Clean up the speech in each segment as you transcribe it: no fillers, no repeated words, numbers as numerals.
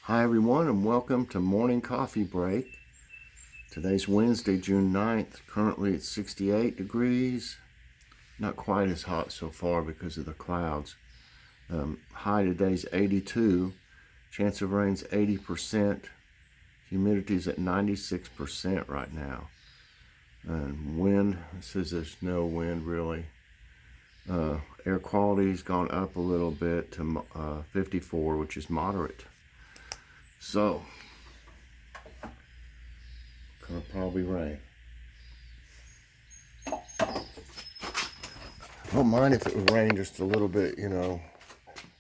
Hi everyone, and welcome to Morning Coffee Break. Today's Wednesday, June 9th. Currently it's 68 degrees. Not quite as hot so far because of the clouds. High today's 82. Chance of rain's 80%. Humidity's at 96% right now. And wind, it says there's no wind really. Air quality's gone up a little bit to 54, which is moderate. So, gonna probably rain. I don't mind if it would rain just a little bit, you know.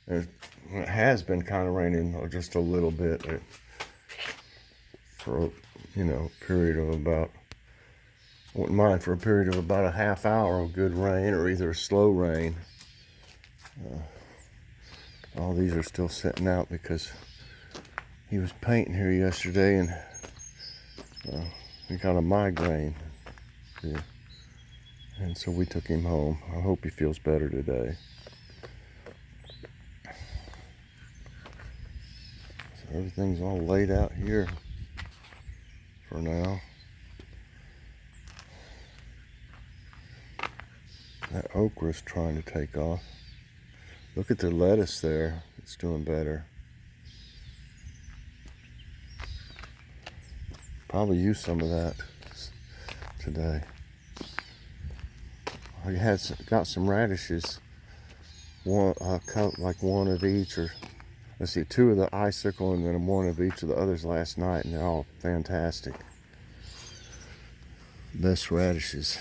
It has been kind of raining just a little bit for, a period of about, wouldn't mind for a period of about a half hour of good rain or either a slow rain. All these are still sitting out because he was painting here yesterday and he got a migraine. Yeah. And so we took him home. I hope he feels better today. So everything's all laid out here for now. That okra's trying to take off. Look at the lettuce there. It's doing better. Probably use some of that today. I got some radishes. Cut like one of each, or let's see, two of the icicle and then one of each of the others last night, and they're all fantastic. Best radishes.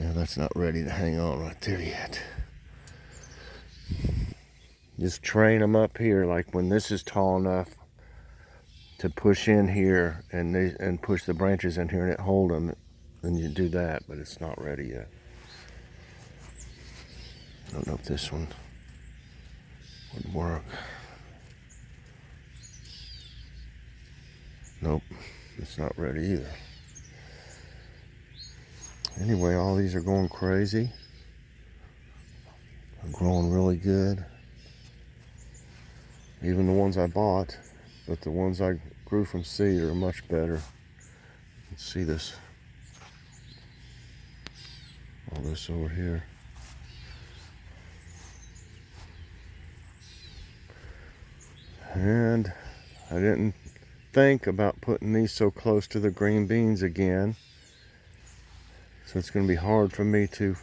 Yeah, that's not ready to hang on right there yet. Just train them up here, like when this is tall enough to push in here and push the branches in here and it hold them, then you do that, but it's not ready yet. I don't know if this one would work. Nope, it's not ready either. Anyway, all these are going crazy. They're growing really good. Even the ones I bought, but the ones I grew from seed are much better. Let's see this. All this over here. And I didn't think about putting these so close to the green beans again. So it's going to be hard for me to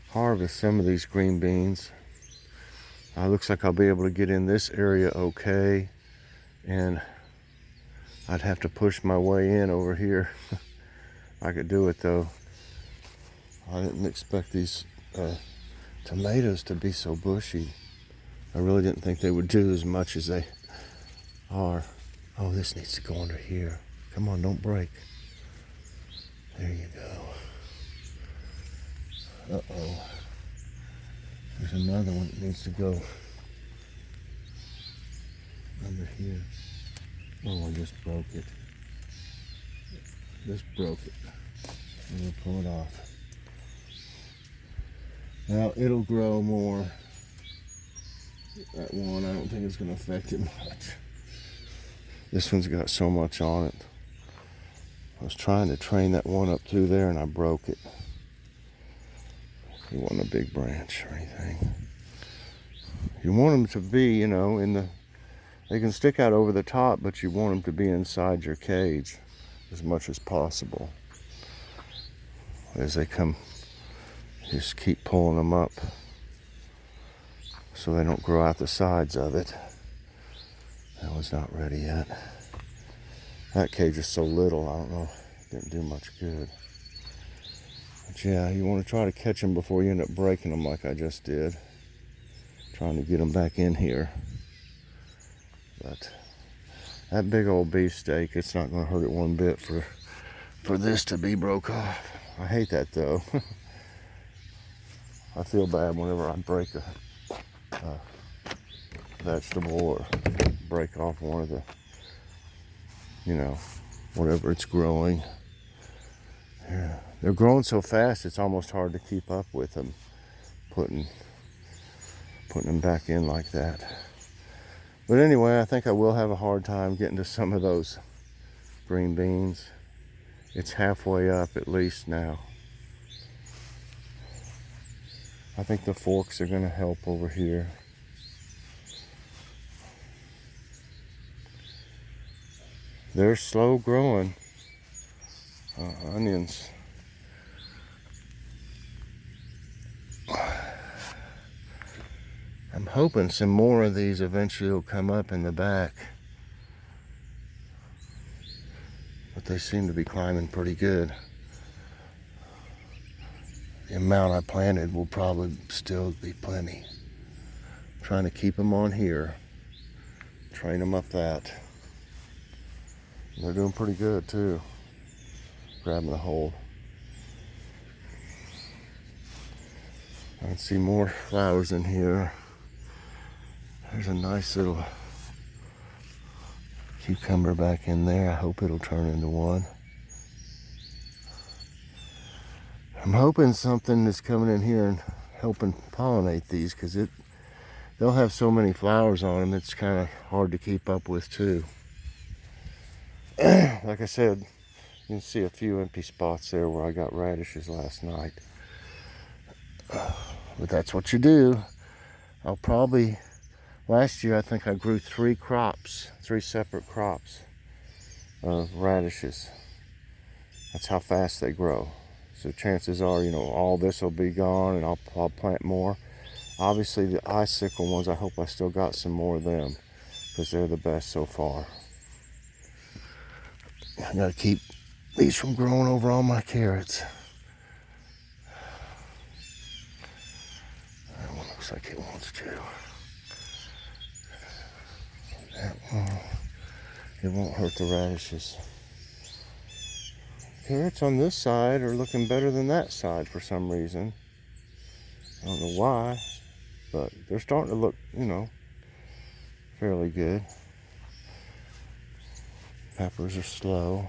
harvest some of these green beans. Looks like I'll be able to get in this area okay. And I'd have to push my way in over here. I could do it though. I didn't expect these tomatoes to be so bushy. I really didn't think they would do as much as they are. Oh, this needs to go under here. Come on, don't break. There you go. Uh-oh. There's another one that needs to go under here. Oh, I just broke it. Just broke it. I'm gonna pull it off. Now it'll grow more. That one, I don't think it's gonna affect it much. This one's got so much on it. I was trying to train that one up through there and I broke it. You want a big branch or anything. You want them to be, they can stick out over the top, but you want them to be inside your cage as much as possible. As they come, just keep pulling them up so they don't grow out the sides of it. That one's not ready yet. That cage is so little, I don't know, it didn't do much good. But yeah, you want to try to catch them before you end up breaking them like I just did. Trying to get them back in here. But that big old beefsteak, it's not going to hurt it one bit for this to be broke off. I hate that though. I feel bad whenever I break a vegetable or break off one of the, whatever it's growing. Yeah. They're growing so fast it's almost hard to keep up with them, putting them back in like that. But anyway, I think I will have a hard time getting to some of those green beans. It's halfway up at least now. I think the forks are going to help over here. They're slow growing onions. I'm hoping some more of these eventually will come up in the back. But they seem to be climbing pretty good. The amount I planted will probably still be plenty. I'm trying to keep them on here. Train them up that. They're doing pretty good too. Grabbing a hold. I can see more flowers in here. There's a nice little cucumber back in there. I hope it'll turn into one. I'm hoping something is coming in here and helping pollinate these, because they'll have so many flowers on them, it's kind of hard to keep up with too. Like I said, you can see a few empty spots there where I got radishes last night. But that's what you do. I'll probably, last year I think I grew 3 separate crops of radishes. That's how fast they grow. So chances are, all this will be gone and I'll plant more. Obviously the icicle ones, I hope I still got some more of them, because they're the best so far. I gotta keep these from growing over all my carrots. That one looks like it wants to. That one, it won't hurt the radishes. Carrots on this side are looking better than that side for some reason. I don't know why, but they're starting to look, fairly good. Peppers are slow.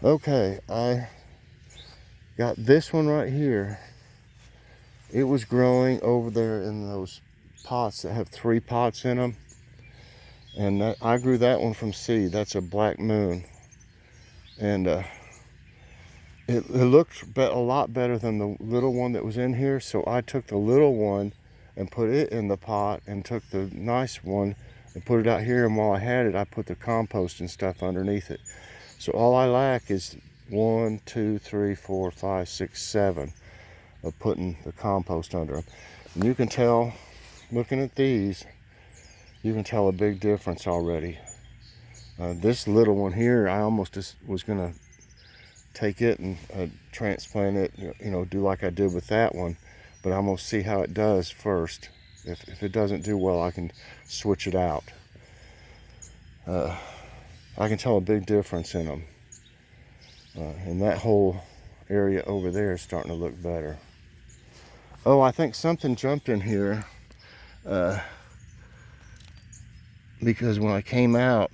Okay, I got this one right here. It was growing over there in those pots that have 3 pots in them. And I grew that one from seed. That's a black moon. And it looked a lot better than the little one that was in here. So I took the little one and put it in the pot, and took the nice one and put it out here. And while I had it, I put the compost and stuff underneath it. So all I lack is 1, 2, 3, 4, 5, 6, 7 of putting the compost under them. And you can tell, looking at these, you can tell a big difference already. This little one here, I almost just was gonna take it and transplant it, do like I did with that one. But I'm gonna see how it does first. If it doesn't do well, I can switch it out. I can tell a big difference in them. And that whole area over there is starting to look better. Oh, I think something jumped in here. Because when I came out,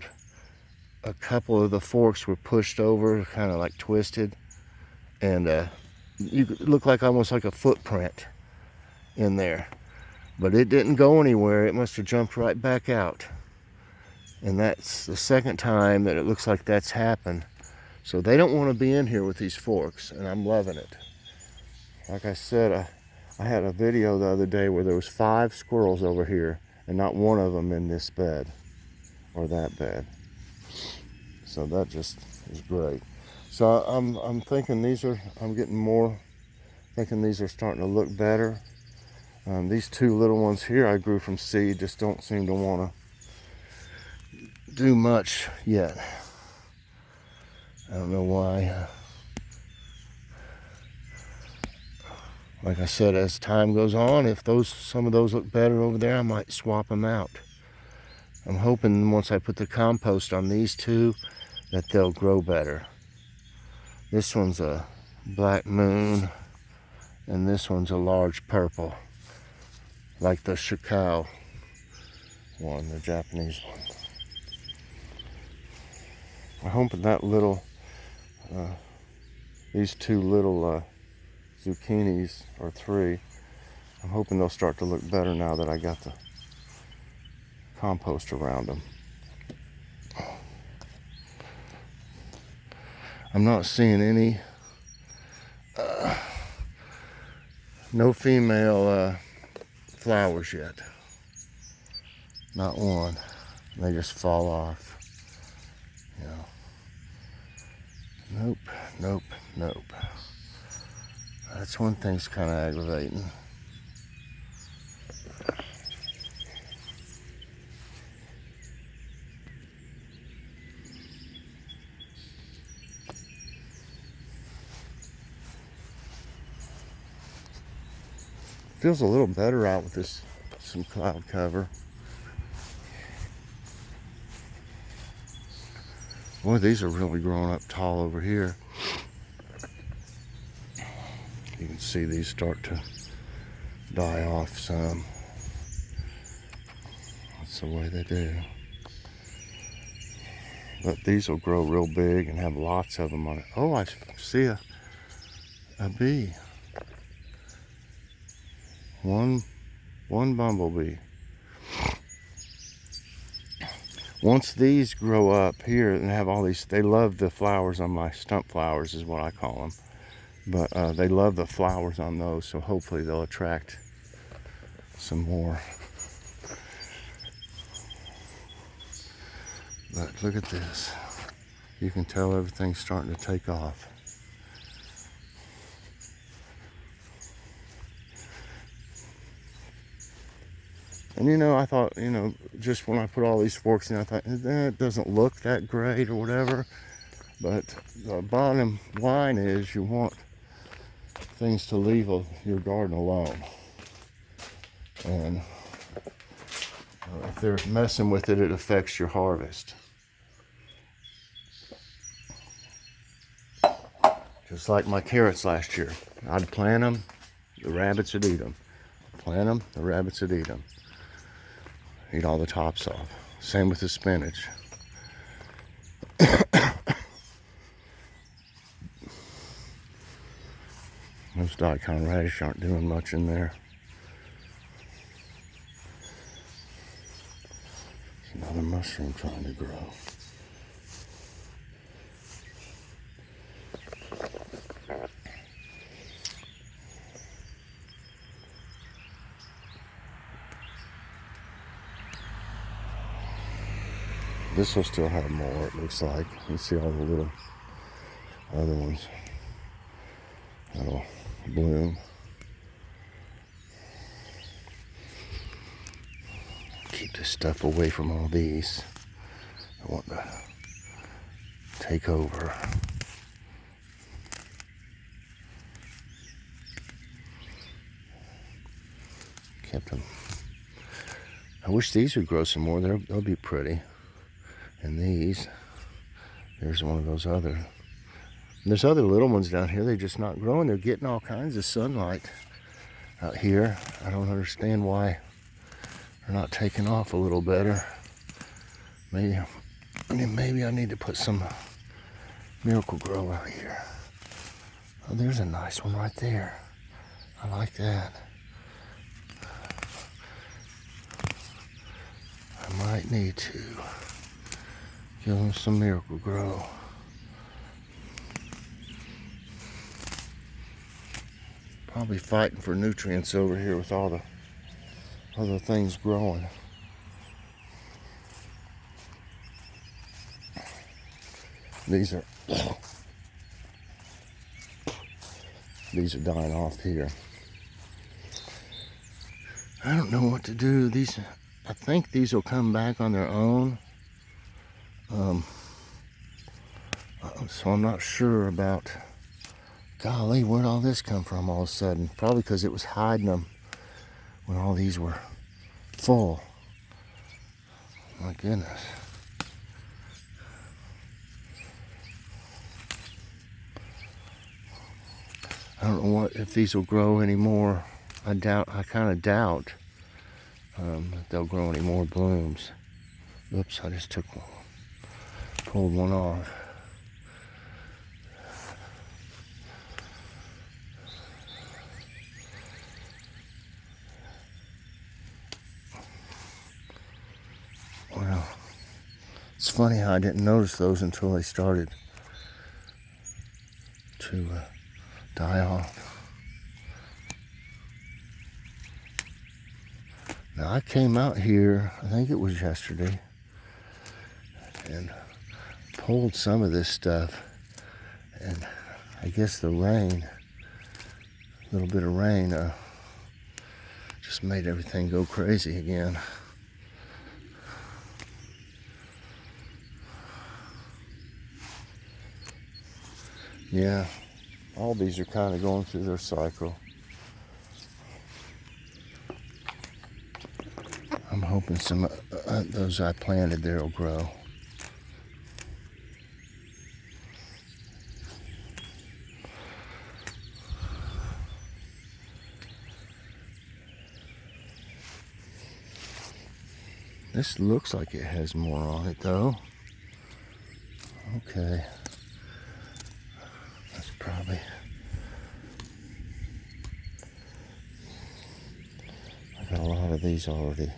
a couple of the forks were pushed over, kind of like twisted. And you look like almost like a footprint in there. But it didn't go anywhere. It must have jumped right back out. And that's the second time that it looks like that's happened. So they don't want to be in here with these forks, and I'm loving it. Like I said, I had a video the other day where there was 5 squirrels over here, and not one of them in this bed or that bed. So that just is great. So I'm thinking I'm getting more, thinking these are starting to look better. These 2 little ones here I grew from seed just don't seem to want to do much yet. I don't know why. Like I said, as time goes on, if some of those look better over there, I might swap them out. I'm hoping once I put the compost on these 2 that they'll grow better. This one's a black moon, and this one's a large purple, like the Shikao one, the Japanese one. I'm hoping that little, these 2 little zucchinis, or 3. I'm hoping they'll start to look better now that I got the compost around them. I'm not seeing any, no female flowers yet. Not one. They just fall off. You know. Nope, nope, nope. That's one thing's kind of aggravating. Feels a little better out with this, some cloud cover. Boy, these are really growing up tall over here. You can see these start to die off some. That's the way they do. But these will grow real big and have lots of them on it. Oh, I see a bee. One bumblebee. Once these grow up here and have all these, they love the flowers on my stump flowers is what I call them. But they love the flowers on those, so hopefully they'll attract some more. But look at this. You can tell everything's starting to take off. And you know, I thought, you know, just when I put all these forks in, I thought, it doesn't look that great or whatever. But the bottom line is you want things to leave your garden alone. And if they're messing with it, it affects your harvest. Just like my carrots last year. I'd plant them, the rabbits would eat them. Plant them, the rabbits would eat them. Eat all the tops off. Same with the spinach. Those daikon radish aren't doing much in there. There's another mushroom trying to grow. This will still have more, it looks like. You see all the little other ones that'll bloom. Keep this stuff away from all these. I want to take over. Kept them. I wish these would grow some more. They'll be pretty. And these, there's one of those other. And there's other little ones down here. They're just not growing. They're getting all kinds of sunlight out here. I don't understand why they're not taking off a little better. Maybe I need to put some Miracle Grow out here. Oh, there's a nice one right there. I like that. I might need to give them some Miracle Grow. Probably fighting for nutrients over here with all the other things growing. These are dying off here. I don't know what to do. I think these will come back on their own. So I'm not sure about, golly, where'd all this come from all of a sudden? Probably because it was hiding them when all these were full. My goodness. I don't know if these will grow anymore. I kind of doubt that they'll grow any more blooms. Oops, I just pulled one off. funny how I didn't notice those until they started to die off. Now I came out here, I think it was yesterday, and pulled some of this stuff, and I guess the rain, a little bit of rain, just made everything go crazy again. Yeah, all these are kind of going through their cycle. I'm hoping some those I planted there will grow. This looks like it has more on it though. Okay. That's probably... I got a lot of these already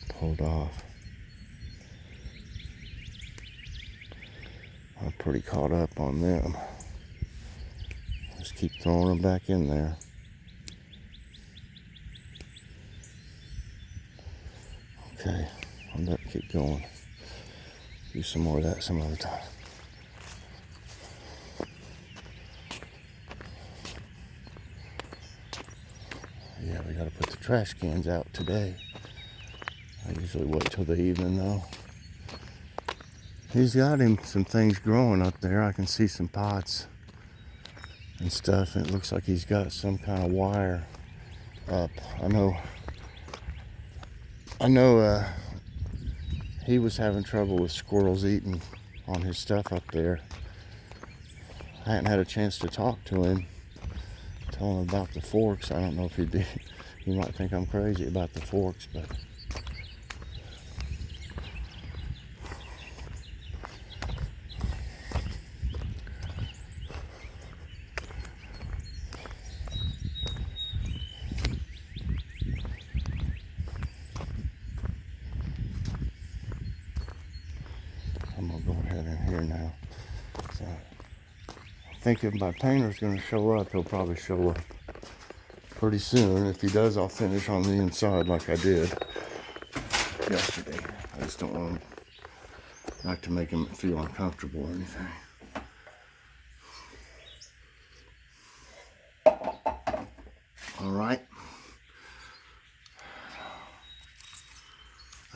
pulled off. I'm pretty caught up on them. Just keep throwing them back in there. Okay, I'm about to keep going. Do some more of that some other time. Yeah, we gotta put the trash cans out today. I usually wait till the evening though. He's got him some things growing up there. I can see some pots and stuff, and it looks like he's got some kind of wire up. I know he was having trouble with squirrels eating on his stuff up there. I hadn't had a chance to talk to him, tell him about the forks. I don't know if he might think I'm crazy about the forks, but I'm gonna go ahead in here now. So I think if my painter's gonna show up, he'll probably show up pretty soon. If he does, I'll finish on the inside like I did yesterday. I just don't want like to make him feel uncomfortable or anything. All right.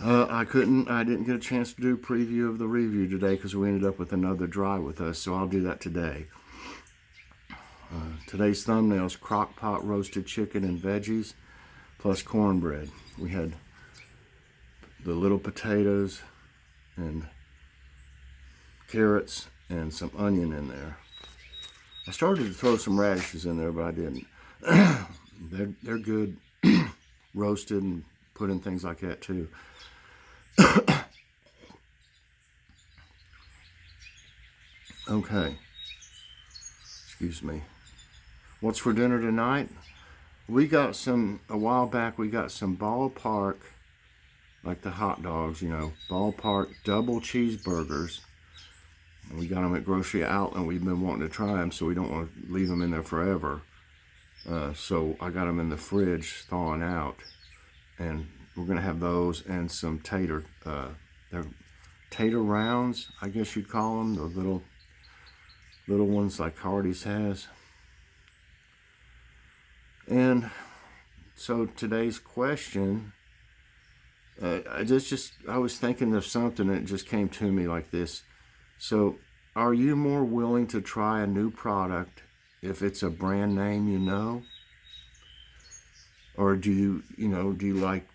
I didn't get a chance to do a preview of the review today because we ended up with another dry with us, so I'll do that today. Today's thumbnail is crock pot roasted chicken and veggies plus cornbread. We had the little potatoes and carrots and some onion in there. I started to throw some radishes in there, but I didn't. They're good roasted and put in things like that too. Okay. Excuse me. What's for dinner tonight? We got a while back we got some ballpark, like the hot dogs, you know, ballpark double cheeseburgers. And we got them at Grocery Outlet, and we've been wanting to try them, so we don't want to leave them in there forever. So I got them in the fridge thawing out, and we're gonna have those and some they're tater rounds, I guess you'd call them, the little ones like Hardee's has. And so today's question, I was thinking of something and it just came to me like this. So, are you more willing to try a new product if it's a brand name you know? Or do you like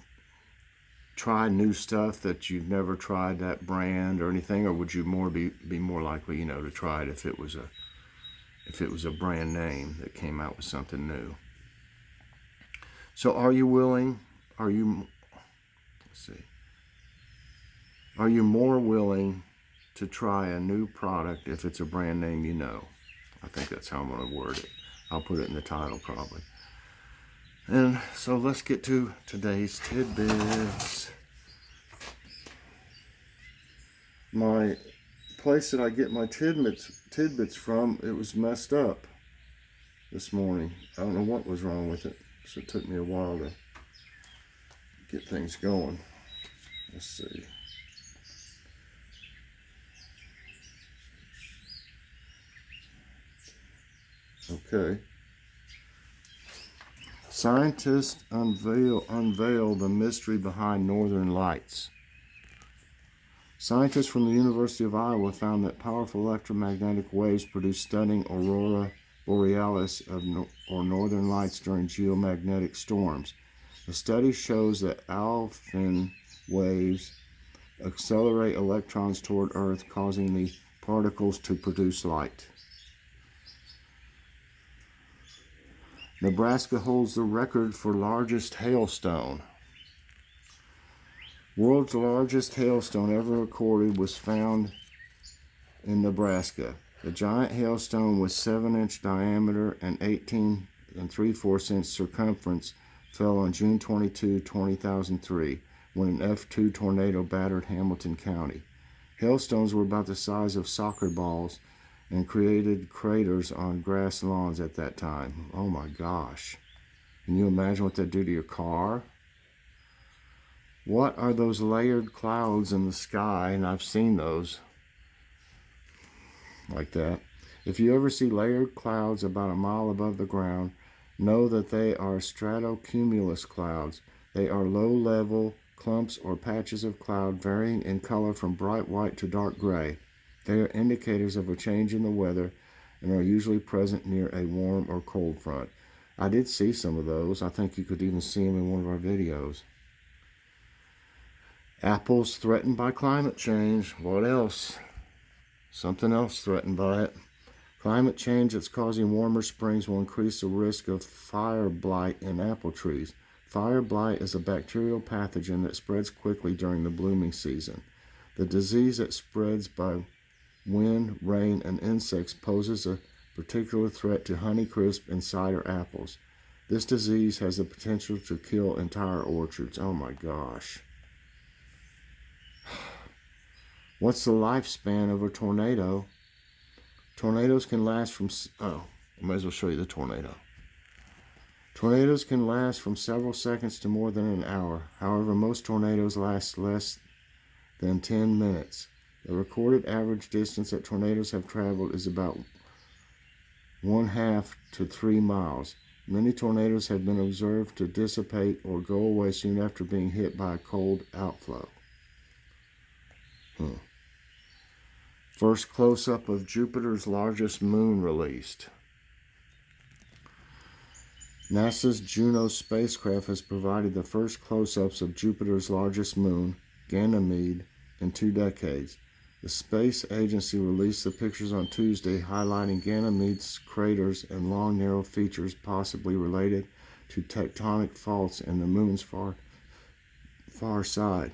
try new stuff that you've never tried that brand or anything? Or would you be more likely, to try it if it was a brand name that came out with something new? So are you more willing to try a new product if it's a brand name you know? I think that's how I'm going to word it. I'll put it in the title probably. And so let's get to today's tidbits. my place that I get my tidbits from, it was messed up this morning. I don't know what was wrong with it, so it took me a while to get things going. Let's see. Okay. Scientists unveil the mystery behind northern lights. Scientists from the University of Iowa found that powerful electromagnetic waves produce stunning aurora borealis or northern lights during geomagnetic storms. The study shows that alpine waves accelerate electrons toward Earth, causing the particles to produce light. Nebraska holds the record for largest hailstone. World's largest hailstone ever recorded was found in Nebraska. The giant hailstone was 7-inch diameter and 18 3/4-inch circumference fell on June 22, 2003, when an F2 tornado battered Hamilton County. Hailstones were about the size of soccer balls and created craters on grass lawns at that time. Oh my gosh. Can you imagine what that do to your car? What are those layered clouds in the sky? And I've seen those like that. If you ever see layered clouds about a mile above the ground, know that they are stratocumulus clouds. They are low-level clumps or patches of cloud varying in color from bright white to dark gray. They are indicators of a change in the weather and are usually present near a warm or cold front. I did see some of those. I think you could even see them in one of our videos. Apples threatened by climate change. What else? Something else threatened by it. Climate change that's causing warmer springs will increase the risk of fire blight in apple trees. Fire blight is a bacterial pathogen that spreads quickly during the blooming season. The disease that spreads by wind, rain, and insects poses a particular threat to Honeycrisp and cider apples. This disease has the potential to kill entire orchards. Oh my gosh. What's the lifespan of a tornado? Tornadoes can last from... I might as well show you the tornado. Tornadoes can last from several seconds to more than an hour. However, most tornadoes last less than 10 minutes. The recorded average distance that tornadoes have traveled is about 1/2 to 3 miles. Many tornadoes have been observed to dissipate or go away soon after being hit by a cold outflow. First close-up of Jupiter's largest moon released. NASA's Juno spacecraft has provided the first close-ups of Jupiter's largest moon, Ganymede, in 2 decades. The space agency released the pictures on Tuesday, highlighting Ganymede's craters and long, narrow features possibly related to tectonic faults in the moon's far side,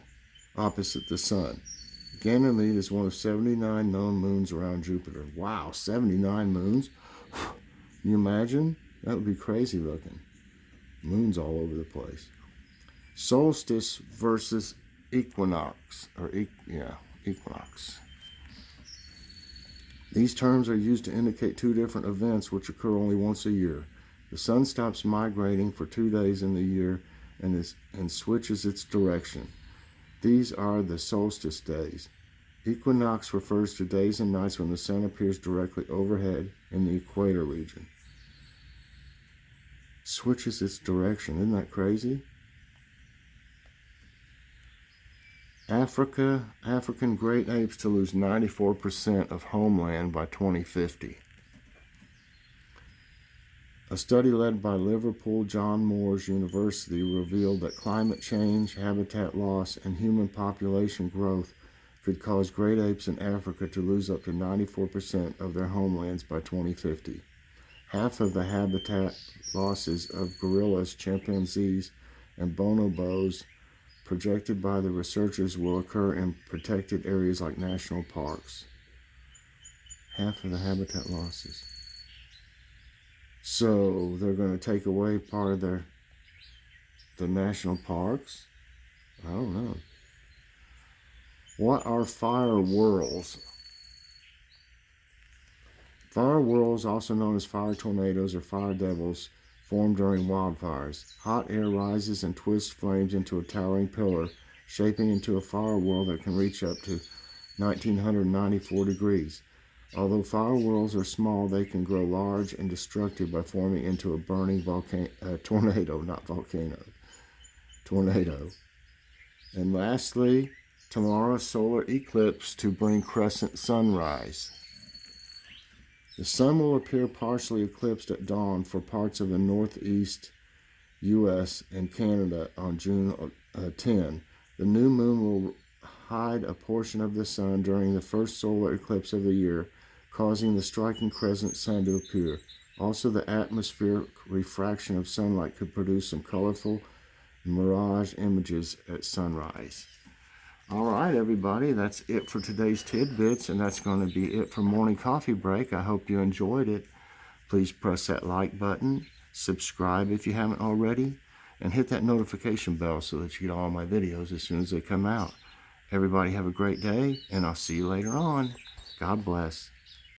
opposite the sun. Ganymede is one of 79 known moons around Jupiter. Wow, 79 moons? Can you imagine? That would be crazy looking. Moons all over the place. Solstice versus equinox, equinox. These terms are used to indicate 2 different events which occur only once a year. The sun stops migrating for 2 days in the year and switches its direction. These are the solstice days. Equinox refers to days and nights when the sun appears directly overhead in the equator region. Switches its direction. Isn't that crazy? African great apes to lose 94% of homeland by 2050. A study led by Liverpool John Moores University revealed that climate change, habitat loss, and human population growth could cause great apes in Africa to lose up to 94% of their homelands by 2050. Half of the habitat losses of gorillas, chimpanzees, and bonobos projected by the researchers will occur in protected areas like national parks. Half of the habitat losses. So they're going to take away part of the national parks? I don't know. What are fire whirls? Fire whirls, also known as fire tornadoes or fire devils, form during wildfires. Hot air rises and twists flames into a towering pillar, shaping into a fire whirl that can reach up to 1994 degrees. Although fire whirls are small, they can grow large and destructive by forming into a burning tornado, not volcano, tornado. And lastly, tomorrow's solar eclipse to bring crescent sunrise. The sun will appear partially eclipsed at dawn for parts of the northeast U.S. and Canada on June 10. The new moon will hide a portion of the sun during the first solar eclipse of the year, causing the striking crescent sun to appear. Also, the atmospheric refraction of sunlight could produce some colorful mirage images at sunrise. All right, everybody, that's it for today's tidbits, and that's going to be it for morning coffee break. I hope you enjoyed it. Please press that like button, subscribe if you haven't already, and hit that notification bell so that you get all my videos as soon as they come out. Everybody have a great day, and I'll see you later on. God bless.